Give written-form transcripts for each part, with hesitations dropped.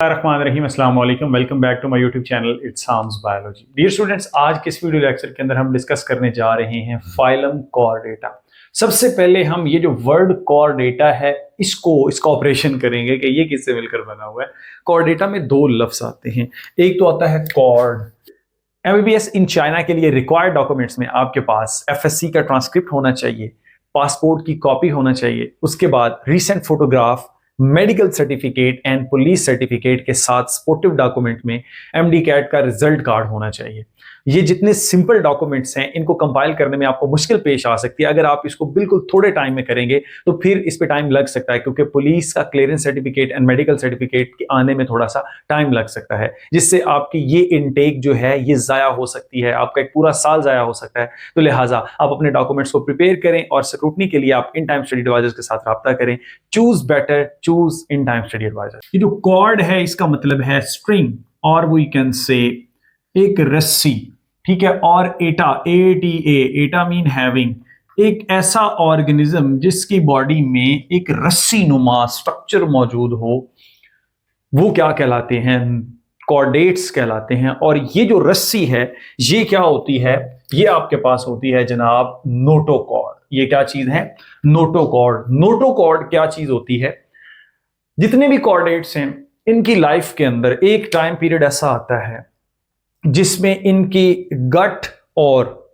रहीम अस्सलाम वालेकुम। Welcome back to my YouTube channel it's Harms biology. Dear students, आज के इस वीडियो लेक्चर के अंदर हम डिस्कस करने जा रहे हैं फाइलम कॉर्डेटा। सबसे पहले हम ये जो वर्ड कॉर्डेटा है इसका ऑपरेशन करेंगे कि ये किससे मिलकर बना हुआ है। कॉर्डेटा में दो लफ्ज आते हैं, एक तो आता है कॉर्ड। एमबीबीएस इन चाइना के लिए रिक्वायर्ड डॉक्यूमेंट्स में आपके पास एफएससी का ट्रांसक्रिप्ट होना चाहिए, पासपोर्ट की कॉपी होना चाहिए, उसके बाद recent photograph, medical certificate and police certificate के साथ सपोर्टिव डॉक्यूमेंट में एमडी कैट का रिजल्ट कार्ड होना चाहिए। ये जितने सिंपल डॉक्यूमेंट्स हैं इनको कंपाइल करने में आपको मुश्किल पेश आ सकती है। अगर आप इसको बिल्कुल थोड़े टाइम में करेंगे तो फिर इस पे टाइम लग सकता है, क्योंकि पुलिस का clearance certificate and medical certificate के आने में थोड़ा सा टाइम लग सकता है, जिससे आपकी ये इनटेक जो है ये जाया हो सकती है, आपका एक पूरा साल जाया हो सकता है। तो लिहाजा आप अपने डॉक्यूमेंट्स को प्रिपेयर करें और स्क्रूटनी के लिए आप इन टाइम स्टडी एडवाइजर्स के साथ रब्ता करें। Choose better, choose in time study advisor. ये जो कॉर्ड है इसका मतलब है स्ट्रिंग, और वी कैन से एक रस्सी, ठीक है। और एटा, एटा मीन हैविंग, एक ऐसा ऑर्गेनिज्म जिसकी बॉडी में एक रस्सी नुमा स्ट्रक्चर मौजूद हो, वो क्या कहलाते हैं? कॉर्डेट्स कहलाते हैं। और ये जो रस्सी है ये क्या होती है? ये आपके पास होती है जनाब नोटोकॉर्ड। ये क्या चीज है? नोटोकॉर्ड। नोटोकॉर्ड क्या चीज होती है? जितने भी कॉर्डेट्स हैं इनकी लाइफ के अंदर एक टाइम पीरियड ऐसा आता है जिसमें इनकी गट और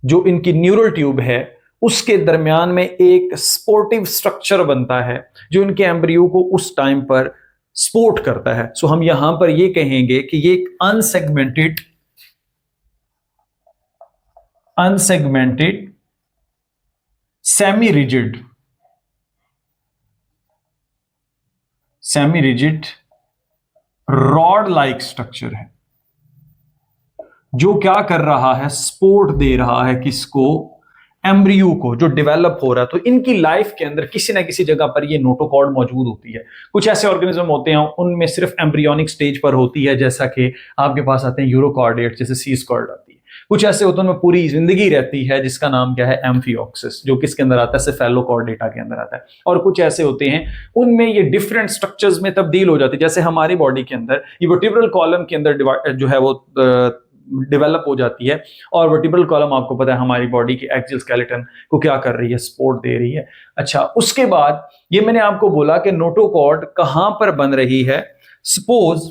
जो इनकी न्यूरल ट्यूब है उसके दरमियान में एक सपोर्टिव स्ट्रक्चर बनता है जो इनके एम्ब्रियो को उस टाइम पर सपोर्ट करता है। सो हम यहां पर ये कहेंगे कि ये एक unsegmented semi rigid rod like structure है जो क्या कर रहा है? सपोर्ट दे रहा है किसको? एम्ब्रियो को, जो डेवलप हो रहा है। तो इनकी लाइफ के अंदर किसी ना किसी जगह पर ये नोटोकॉर्ड मौजूद होती है। कुछ ऐसे ऑर्गेनिज्म होते हैं उनमें सिर्फ एम्ब्रियोनिक स्टेज पर होती है, जैसा कि आपके पास आते हैं यूरोकॉर्डेट, जैसे सीस्कॉर्ड आती है। कुछ ऐसे होते हैं उनमें पूरी जिंदगी रहती है, जिसका नाम क्या है? एम्फियोक्सिस, जो किसके अंदर आता है? सेफेलोकॉर्डेटा के अंदर आता है। और कुछ ऐसे होते हैं उनमें ये डिफरेंट स्ट्रक्चर्स में तब्दील हो जाती है, जैसे हमारी बॉडी के अंदर ये वर्टिब्रल कॉलम के अंदर जो है वो डेवलप हो जाती है। और वर्टिब्रल कॉलम आपको पता है हमारी बॉडी की एक्सियल स्केलेटन को क्या कर रही है? सपोर्ट दे रही है। अच्छा, उसके बाद ये मैंने आपको बोला कि नोटोकॉर्ड कहां पर बन रही है। सपोज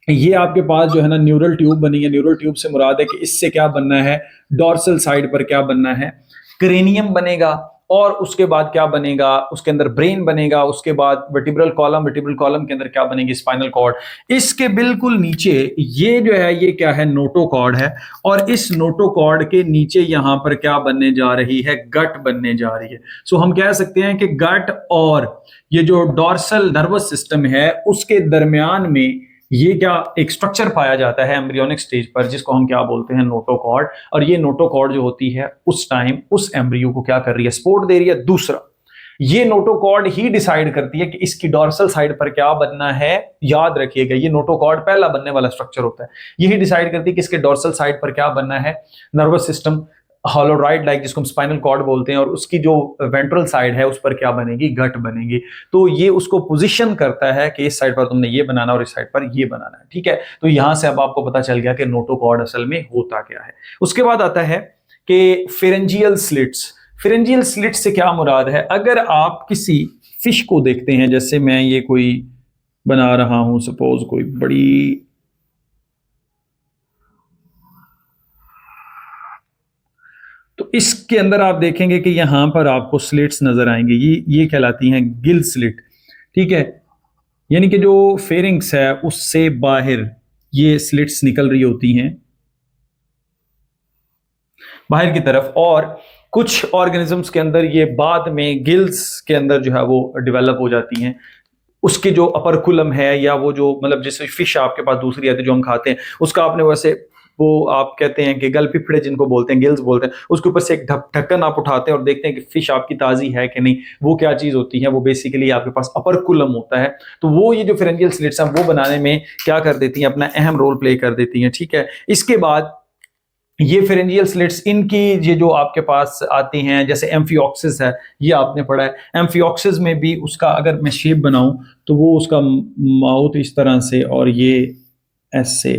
ये आपके पास जो है ना न्यूरल ट्यूब बनी है। न्यूरल ट्यूब से मुराद है कि इससे क्या बनना है? डॉर्सल साइड पर क्या बनना है? क्रेनियम बनेगा। और उसके बाद क्या बनेगा? उसके अंदर ब्रेन बनेगा। उसके बाद वर्टिब्रल कॉलम के अंदर क्या बनेगी? Spinal cord. इसके बिल्कुल नीचे ये जो है ये क्या है? नोटोकॉर्ड है। और इस नोटोकॉर्ड के नीचे यहां पर क्या बनने जा रही है? गट बनने जा रही है। सो हम कह सकते हैं कि गट और ये जो डॉर्सल नर्वस सिस्टम है उसके दरमियान में ये क्या एक स्ट्रक्चर पाया जाता है एम्ब्रियोनिक स्टेज पर, जिसको हम क्या बोलते हैं? नोटोकॉर्ड। और ये नोटोकॉर्ड जो होती है उस टाइम उस एम्ब्रियो को क्या कर रही है? सपोर्ट दे रही है। दूसरा, ये नोटोकॉर्ड ही डिसाइड करती है कि इसकी डॉर्सल साइड पर क्या बनना है। याद रखिएगा, ये नोटोकॉर्ड पहला बनने वाला स्ट्रक्चर होता है। यही डिसाइड करती है कि इसके डॉर्सल साइड पर क्या बनना है। नर्वस सिस्टम हॉलोराइड लाइक, जिसको हम स्पाइनल कॉर्ड बोलते हैं, और उसकी जो वेंट्रल साइड है उस पर क्या बनेगी? गट बनेगी। तो ये उसको पोजीशन करता है कि इस साइड पर तुमने ये बनाना और इस साइड पर ये बनाना है, ठीक है। तो यहां से अब आपको पता चल गया कि नोटोकॉर्ड असल में होता क्या है। उसके बाद आता है कि फेरेंजियल स्लिट्स। फेरेंजियल स्लिट से क्या मुराद है? अगर आप किसी फिश को देखते हैं, जैसे मैं ये कोई बना रहा हूं, सपोज कोई बड़ी, तो इसके अंदर आप देखेंगे कि यहां पर आपको स्लिट्स नजर आएंगे। ये कहलाती हैं गिल स्लिट, ठीक है। यानी कि जो फेरिंग्स है उससे बाहर ये स्लिट्स निकल रही होती हैं बाहर की तरफ। और कुछ ऑर्गेनिजम्स के अंदर ये बाद में गिल्स के अंदर जो है वो डेवलप हो जाती हैं। उसके जो अपरकुलम है, या वो जो मतलब जैसे फिश आपके पास दूसरी आती है जो हम खाते हैं, उसका आपने वैसे वो आप कहते हैं कि गल पिपड़े जिनको बोलते हैं, गिल्स बोलते हैं, उसके ऊपर से एक ढक्कन आप उठाते हैं और देखते हैं कि फिश आपकी ताजी है कि नहीं। वो क्या चीज होती है? वो बेसिकली आपके पास अपरकुलम होता है। तो वो ये जो फेरेंजियल स्लिट्स हैं वो बनाने में क्या कर देती हैं? अपना अहम रोल प्ले कर देती हैं, ठीक है। इसके बाद ये फेरेंजियल स्लिट्स, इनकी ये जो आपके पास आती हैं, जैसे एम्फियोक्सिस है, ये आपने पढ़ा है। एम्फियोक्सिस में भी उसका अगर मैं शेप बनाऊं तो वो उसका माउथ इस तरह से और ये ऐसे,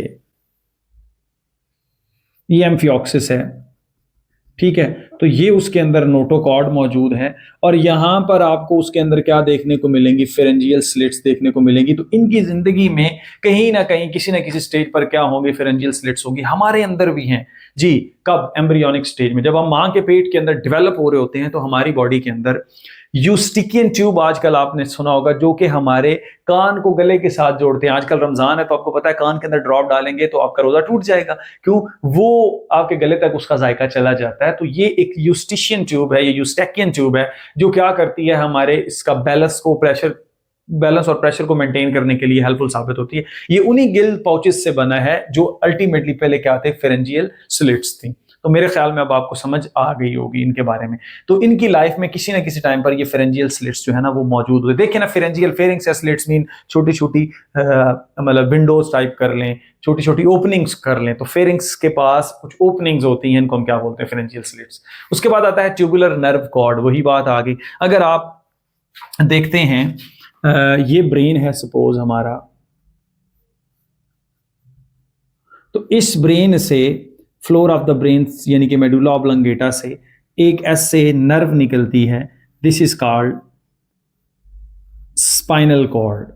ये एम्फियोक्सिस है, ठीक है। तो ये उसके अंदर नोटोकॉर्ड मौजूद है, और यहां पर आपको उसके अंदर क्या देखने को मिलेंगी, फेरेंजियल स्लिट्स देखने को मिलेंगी। तो इनकी जिंदगी में कहीं ना कहीं किसी ना किसी स्टेज पर क्या होंगे, फेरेंजियल स्लिट्स होंगी। हमारे अंदर भी हैं जी। कब? एम्ब्रियोनिक स्टेज में, जब हम मां के पेट के अंदर डेवलप हो रहे होते हैं, तो हमारी बॉडी के अंदर यूस्टिकियन ट्यूब आजकल आपने सुना होगा, जो कि हमारे कान को गले के साथ जोड़ते हैं। आजकल रमजान है तो आपको पता है कान के अंदर ड्रॉप डालेंगे तो आपका रोजा टूट जाएगा। क्यों? वो आपके गले तक उसका जायका चला जाता है। तो ये एक यूस्टिशियन ट्यूब है, ये यूस्टेकियन ट्यूब है, जो क्या करती है, हमारे इसका बैलेंस और प्रेशर को मेंटेन करने के लिए हेल्पफुल साबित होती है। ये उन्हीं गिल पाउचेस से बना है जो अल्टीमेटली पहले क्या थे, फेरेंजियल स्लिट्स थी। तो मेरे ख्याल में अब आपको समझ आ गई होगी इनके बारे में। तो इनकी लाइफ में किसी ना किसी टाइम पर ये फेरेंजियल स्लिट्स जो है ना वो मौजूद हुए। देखिए ना, फेरेंजियल, फेरिंग्स या स्लिट्स मीन छोटी छोटी मतलब विंडोज टाइप कर लें, छोटी छोटी ओपनिंग्स कर लें। तो फेरिंग्स के पास कुछ ओपनिंग्स होती हैं, इनको हम क्या बोलते हैं, फेरेंजियल स्लिट्स। उसके बाद आता है ट्यूबुलर नर्व कॉर्ड, वही बात आ गई। अगर आप देखते हैं ये ब्रेन है सपोज हमारा, तो इस ब्रेन से, फ्लोर ऑफ द ब्रेन यानी कि मेडुला ऑब्लंगेटा से एक ऐसे नर्व निकलती है, this is called spinal cord.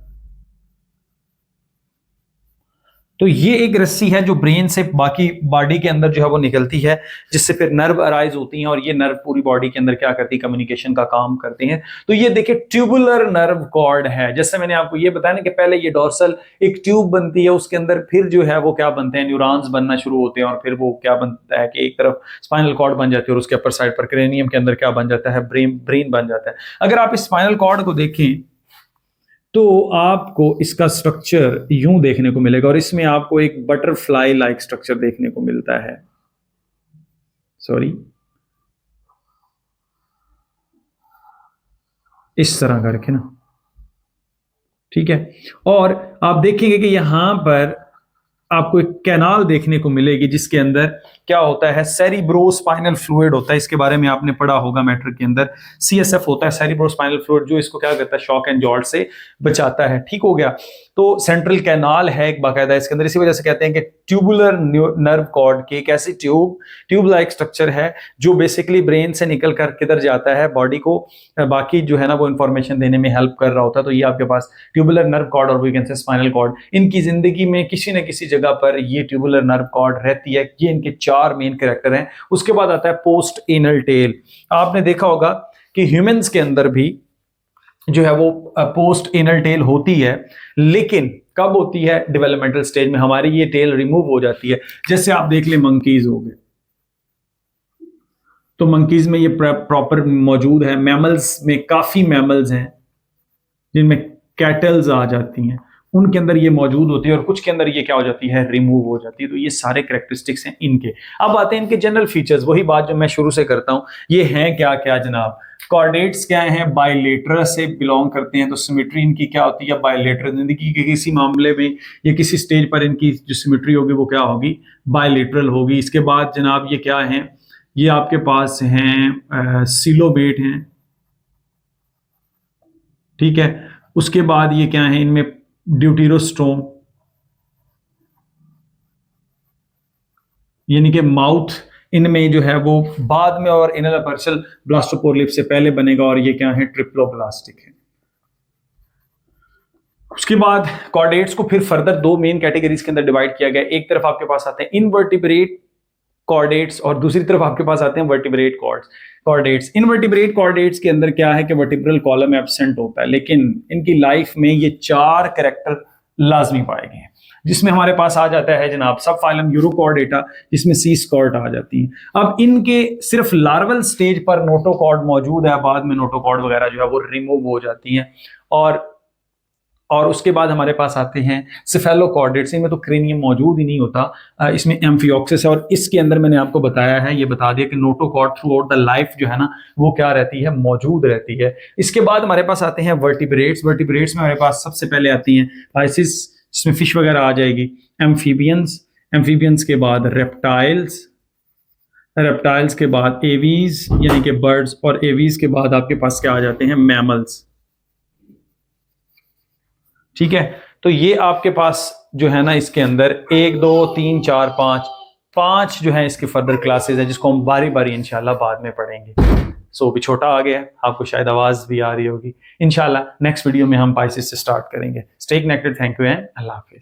तो ये एक रस्सी है जो ब्रेन से बाकी बॉडी के अंदर जो है वो निकलती है, जिससे फिर नर्व अराइज होती हैं, और ये नर्व पूरी बॉडी के अंदर क्या करती है, कम्युनिकेशन का काम करते हैं। तो ये देखिए ट्यूबुलर नर्व कॉर्ड है। जैसे मैंने आपको ये बताया ना कि पहले ये डोर्सल एक ट्यूब बनती है, उसके अंदर फिर जो है वो क्या बनते हैं, न्यूरॉन्स बनना शुरू होते हैं, और फिर वो क्या बनता है कि एक तरफ स्पाइनल कॉर्ड बन जाती है और उसके अपर साइड पर क्रेनियम के अंदर क्या बन जाता है, ब्रेन बन जाता है। अगर आप इस स्पाइनल कॉर्ड को देखें तो आपको इसका स्ट्रक्चर यूं देखने को मिलेगा, और इसमें आपको एक बटरफ्लाई लाइक स्ट्रक्चर देखने को मिलता है। सॉरी, इस तरह करके ना, ठीक है। और आप देखेंगे कि यहां पर आपको एक कैनाल देखने को मिलेगी, जिसके अंदर क्या होता है, सेरिब्रोस्पाइनल फ्लूइड होता है। इसके बारे में आपने पढ़ा होगा मैट्रिक के अंदर, सीएसएफ होता है, सेरिब्रोस्पाइनल फ्लूइड, जो इसको क्या करता है, शॉक एंड जॉल्ट से बचाता है। ठीक हो गया। तो सेंट्रल कैनाल है एक बाकायदा इसके अंदर, इसी वजह से कहते हैं कि ट्यूबुलर नर्व कॉर्ड की एक ऐसी ट्यूब लाइक स्ट्रक्चर है जो बेसिकली ब्रेन से निकल कर किधर जाता है, बॉडी को बाकी जो है ना वो इंफॉर्मेशन देने में हेल्प कर रहा होता है। तो ये आपके पास ट्यूबुलर नर्व कॉर्ड और we can say spinal cord, इनकी जिंदगी में किसी न किसी जगह पर ये ट्यूबुलर नर्व कॉर्ड रहती है। ये इनके 4 मेन कैरेक्टर हैं। उसके बाद आता है पोस्ट एनल टेल। आपने देखा होगा कि ह्यूमंस के अंदर भी जो है वो पोस्ट एनल टेल होती है, लेकिन कब होती है, डेवलपमेंटल स्टेज में हमारी ये टेल रिमूव हो जाती है। जैसे आप देख ले मंकीज हो गए, तो मंकीज में ये प्रॉपर मौजूद है। मैमल्स में काफी मैमल्स हैं जिनमें कैटल्स आ जाती हैं, उनके अंदर ये मौजूद होती है, और कुछ के अंदर ये क्या हो जाती है, रिमूव हो जाती है। तो ये सारे कैरेक्टरिस्टिक्स हैं इनके। अब आते हैं इनके जनरल फीचर्स, वही बात जो मैं शुरू से करता हूं। ये हैं क्या क्या जनाब, कॉर्डेट्स क्या हैं, बायलेटरल से बिलोंग करते हैं। तो सिमेट्री इनकी क्या होती है, बायलेटरल। जिंदगी के किसी मामले में या किसी स्टेज पर इनकी जो सिमेट्री होगी वो क्या होगी, बायलेटरल होगी। इसके बाद जनाब ये क्या है, ये आपके पास हैं सिलोबेट हैं, ठीक है। उसके बाद ये क्या है, इनमें ड्यूटेरोस्टोम यानी कि माउथ इनमें जो है वो बाद में और इनर अपर्चल ब्लास्टोपोर लिप से पहले बनेगा, और ये क्या है, ट्रिप्लोब्लास्टिक है। उसके बाद कॉर्डेट्स को फिर फर्दर 2 मेन कैटेगरीज के अंदर डिवाइड किया गया। एक तरफ आपके पास आते हैं इनवर्टिब्रेट कॉर्डेट्स, और दूसरी तरफ आपके पास आते हैं वर्टिब्रेट कॉर्डेट्स। इनवर्टिब्रेट कॉर्डेट्स के अंदर क्या है कि वर्टिब्रल कॉलम एब्सेंट होता है, लेकिन इनकी लाइफ में ये 4 कैरेक्टर लाजमी पाए गए हैं, जिसमें हमारे पास आ जाता है जनाब सब फाइलम यूरोकॉर्डेटा, जिसमें सी स्कॉर्ट आ जाती है। अब इनके सिर्फ लार्वल स्टेज पर नोटोकॉर्ड मौजूद है, बाद में नोटोकॉर्ड वगैरह जो है वो रिमूव हो जाती हैं। और उसके बाद हमारे पास आते हैं सिफेलोकॉर्डेट्स, इनमें तो क्रेनियम मौजूद ही नहीं होता, इसमें एम्फियोक्सिस है। और इसके अंदर मैंने आपको बताया है, ये बता दिया कि notochord through out the life जो है ना वो क्या रहती है, मौजूद रहती है। इसके बाद हमारे पास आते हैं वर्टिब्रेट्स। वर्टिब्रेट्स में हमारे पास सबसे पहले आती हैं पाइसिस, जिसमें फिश वगैरह आ जाएगी, एम्फीबियंस के बाद रेप्टाइल्स, रेप्टाइल्स के बाद एवीज यानी कि बर्ड्स, और एवीज के बाद आपके पास क्या आ जाते हैं, मैमल्स। ठीक है, तो ये आपके पास जो है ना इसके अंदर 1 2 3 4 5 जो है इसके फर्दर क्लासेस है, जिसको हम बारी बारी इंशाल्लाह बाद में पढ़ेंगे। सो भी छोटा आ गया, आपको शायद आवाज भी आ रही होगी। इंशाल्लाह नेक्स्ट वीडियो में हम पाइसेस से स्टार्ट करेंगे। Stay connected, thank you and Allah Hafiz.